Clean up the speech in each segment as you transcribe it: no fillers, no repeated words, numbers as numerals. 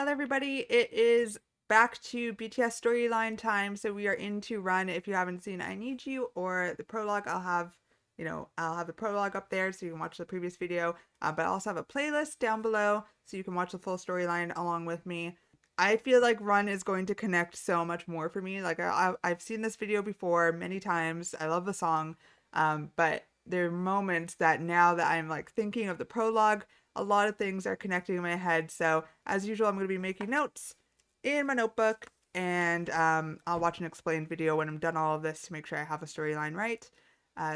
Hello everybody, it is back to BTS storyline time. So we are into Run. If you haven't seen I Need You or the prologue, I'll have the prologue up there so you can watch the previous video. But I also have a playlist down below so you can watch the full storyline along with me. I feel like Run is going to connect so much more for me. Like I've seen this video before many times. I love the song, but there are moments that now that I'm like thinking of the prologue, a lot of things are connecting in my head. So as usual, I'm going to be making notes in my notebook, and I'll watch an explained video when I'm done all of this to make sure I have a storyline right.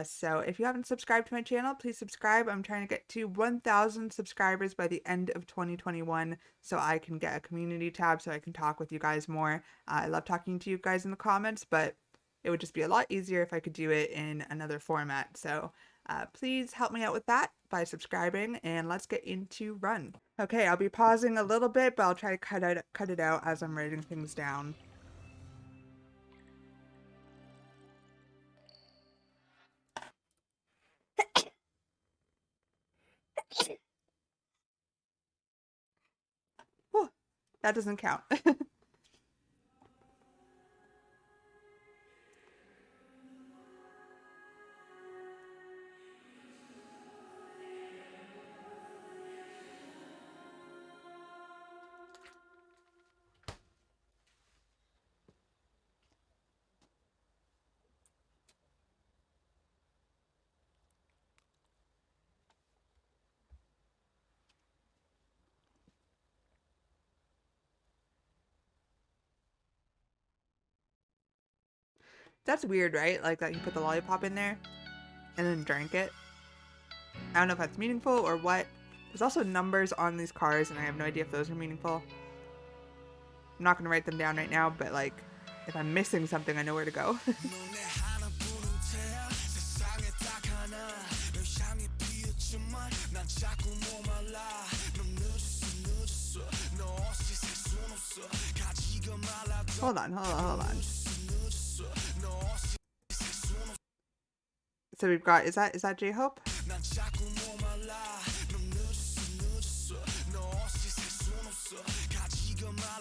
So if you haven't subscribed to my channel, please subscribe. I'm trying to get to 1,000 subscribers by the end of 2021 so I can get a community tab so I can talk with you guys more. I love talking to you guys in the comments, but it would just be a lot easier if I could do it in another format. So please help me out with that by subscribing, and let's get into Run. Okay, I'll be pausing a little bit, but I'll try to cut it out as I'm writing things down. Whew, that doesn't count. That's weird, right? Like that you put the lollipop in there and then drank it. I don't know if that's meaningful or what. There's also numbers on these cars, and I have no idea if those are meaningful. I'm not going to write them down right now, but like, if I'm missing something, I know where to go. Hold on. So we've got, is that J-Hope? Is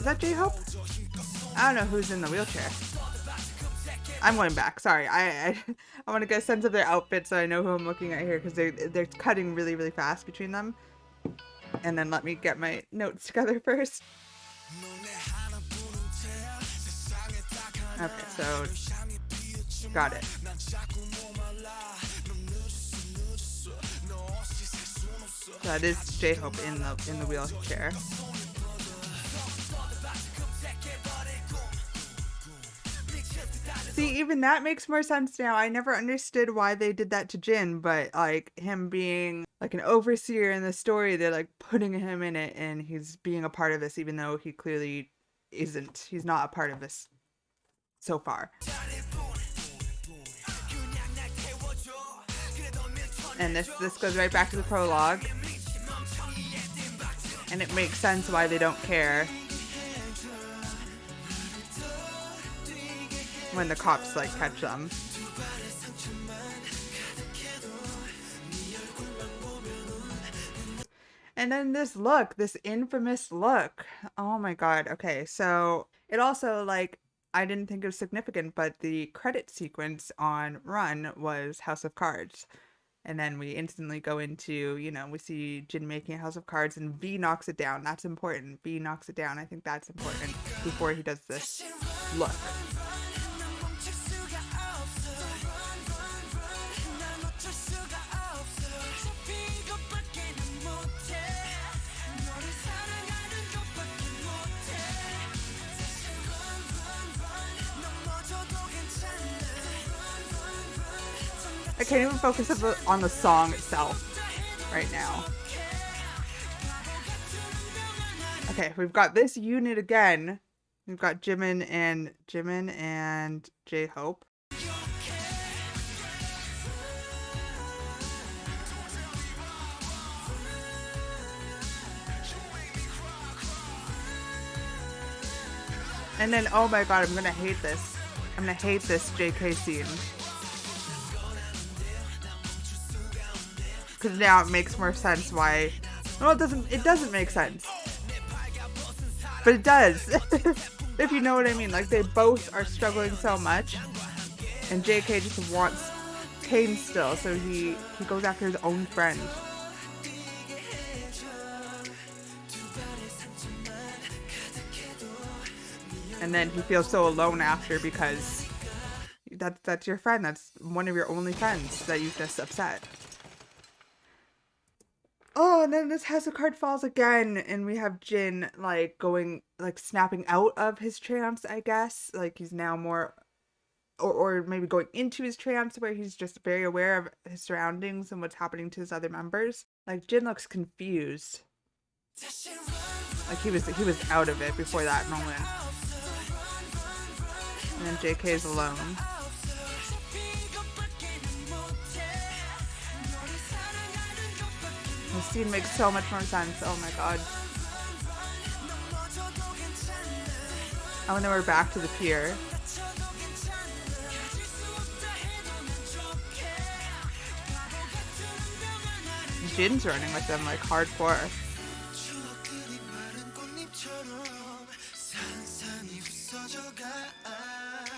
that J-Hope? I don't know who's in the wheelchair. I'm going back. Sorry. I want to get a sense of their outfit so I know who I'm looking at here, because they're cutting really, really fast between them. And then let me get my notes together first. Okay, so got it. That is J-Hope in the wheelchair. See, even that makes more sense now. I never understood why they did that to Jin, but like him being like an overseer in the story, they're like putting him in it, and he's being a part of this, even though he clearly isn't. He's not a part of this so far. And this goes right back to the prologue, and it makes sense why they don't care when the cops like catch them. And then this look, this infamous look. Oh my god. Okay, so it also, like, I didn't think it was significant, but the credit sequence on Run was House of Cards. And then we instantly go into, we see Jin making a House of Cards, and V knocks it down. That's important. V knocks it down. I think that's important before he does this look. I can't even focus on the song itself right now. Okay, we've got this unit again. We've got Jimin and J-Hope. And then, oh my god, I'm gonna hate this. I'm gonna hate this JK scene. Because now it makes more sense why... Well, it doesn't make sense. But it does. If you know what I mean. Like, they both are struggling so much. And JK just wants pain still, so he goes after his own friend. And then he feels so alone after because that's your friend. That's one of your only friends that you just upset. Oh, and then this House of Card falls again, and we have Jin, like, going, like, snapping out of his trance, I guess. Like, he's now more, or maybe going into his trance where he's just very aware of his surroundings and what's happening to his other members. Like, Jin looks confused. Like, he was out of it before that moment. And then JK is alone. This scene makes so much more sense. Oh my god. And then we're back to the pier. Jin's running with them like hardcore.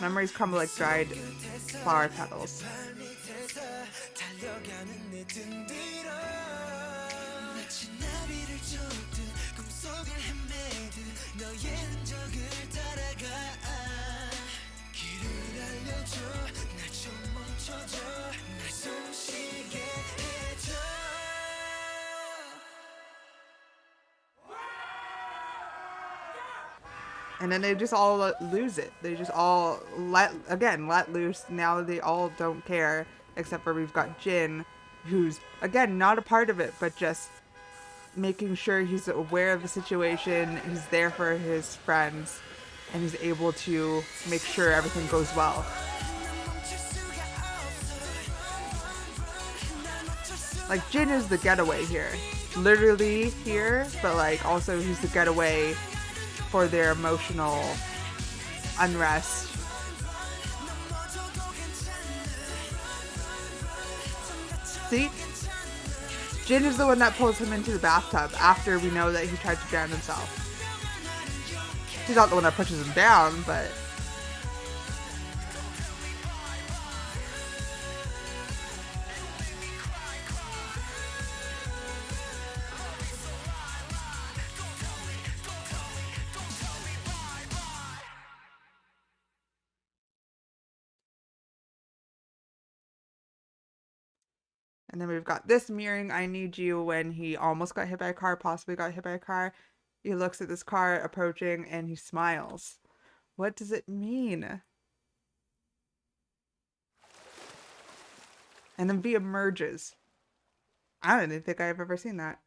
Memories crumble like dried flower petals. And then they just all lose it. They just all let loose. Now they all don't care, except for we've got Jin, who's, again, not a part of it, but just making sure he's aware of the situation, he's there for his friends, and he's able to make sure everything goes well. Like, Jin is the getaway here. Literally here, but, like, also he's the getaway for their emotional unrest. See? Jin is the one that pulls him into the bathtub after we know that he tried to drown himself. She's not the one that pushes him down, but... And then we've got this mirroring I Need You when he almost got hit by a car, possibly got hit by a car. He looks at this car approaching and he smiles. What does it mean? And then V emerges. I don't even think I've ever seen that.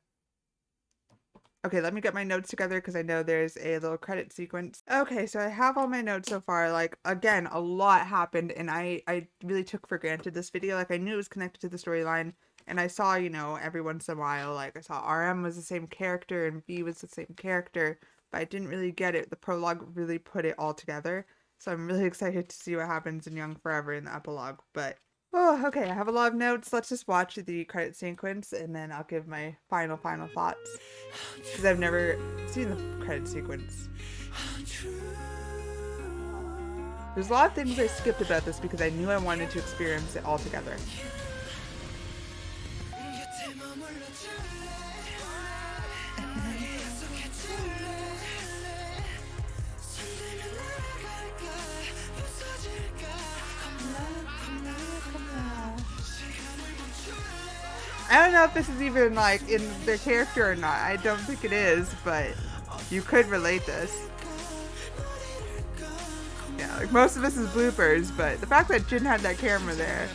Okay, let me get my notes together because I know there's a little credit sequence. Okay, so I have all my notes so far. Like, again, a lot happened, and I really took for granted this video. Like, I knew it was connected to the storyline, and I saw, you know, every once in a while, like, I saw RM was the same character and V was the same character, but I didn't really get it. The prologue really put it all together, so I'm really excited to see what happens in Young Forever in the epilogue, but... Oh, okay, I have a lot of notes. Let's just watch the credit sequence and then I'll give my final thoughts. Because I've never seen the credit sequence. There's a lot of things I skipped about this because I knew I wanted to experience it all together. I don't know if this is even, like, in their character or not. I don't think it is, but you could relate this. Yeah, like, most of this is bloopers, but the fact that Jin had that camera there.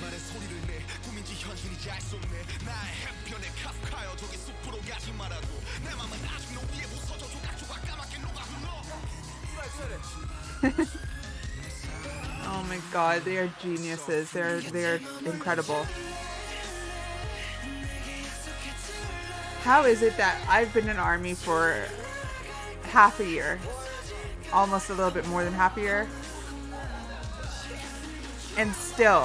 Oh my god, they are geniuses. They're incredible. How is it that I've been in ARMY for half a year, almost a little bit more than half a year, and still,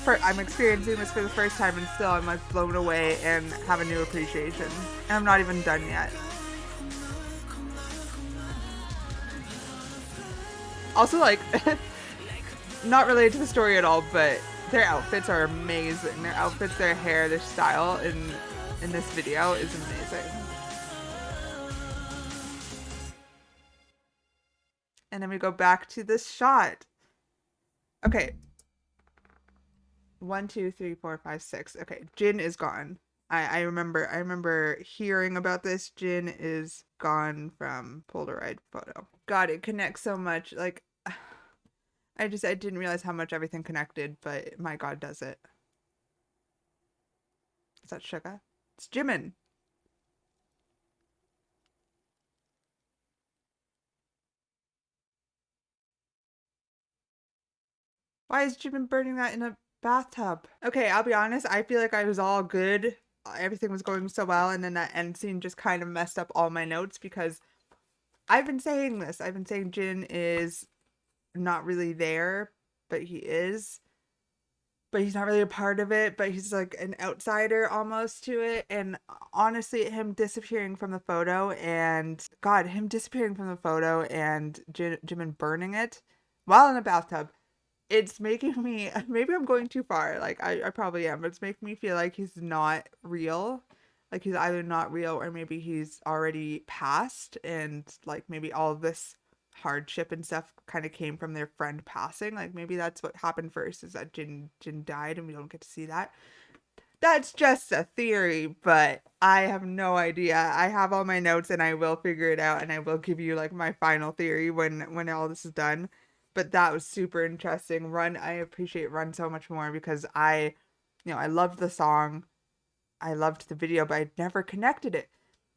I'm experiencing this for the first time, and still I'm like blown away and have a new appreciation, and I'm not even done yet. Also, like, not related to the story at all, but their outfits are amazing. Their outfits, their hair, their style in this video is amazing. And then we go back to this shot. Okay. 1, 2, 3, 4, 5, 6. Okay, Jin is gone. I remember hearing about this. Jin is gone from Polaroid photo. God, it connects so much. Like, I didn't realize how much everything connected, but my God, does it. Is that Suga? It's Jimin. Why is Jimin burning that in a bathtub? Okay, I'll be honest. I feel like I was all good. Everything was going so well, and then that end scene just kind of messed up all my notes because I've been saying this. I've been saying Jin is not really there, but he is. But he's not really a part of it, but he's like an outsider almost to it. And honestly, him disappearing from the photo and God, him disappearing from the photo and Jimin burning it while in a bathtub, it's making me, maybe I'm going too far. Like, I probably am, but it's making me feel like he's not real. Like, he's either not real or maybe he's already passed, and like maybe all of this hardship and stuff kind of came from their friend passing. Like, maybe that's what happened first, is that Jin died and we don't get to see that. That's just a theory, but I have no idea. I have all my notes and I will figure it out, and I will give you like my final theory when all this is done. But that was super interesting. Run, I appreciate Run so much more because I loved the song. I loved the video, but I never connected it.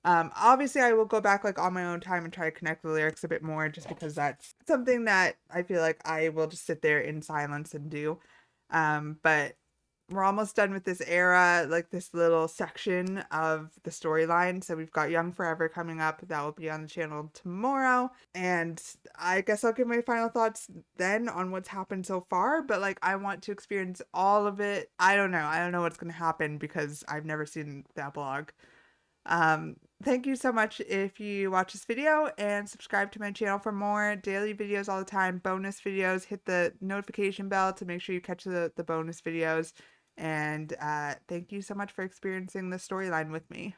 Obviously I will go back like on my own time and try to connect the lyrics a bit more, just because that's something that I feel like I will just sit there in silence and do. But we're almost done with this era, like this little section of the storyline. So we've got Young Forever coming up. That will be on the channel tomorrow. And I guess I'll give my final thoughts then on what's happened so far. But like, I want to experience all of it. I don't know. I don't know what's going to happen because I've never seen the epilogue. Thank you so much if you watch this video, and subscribe to my channel for more daily videos all the time, bonus videos. Hit the notification bell to make sure you catch the bonus videos. And thank you so much for experiencing the storyline with me.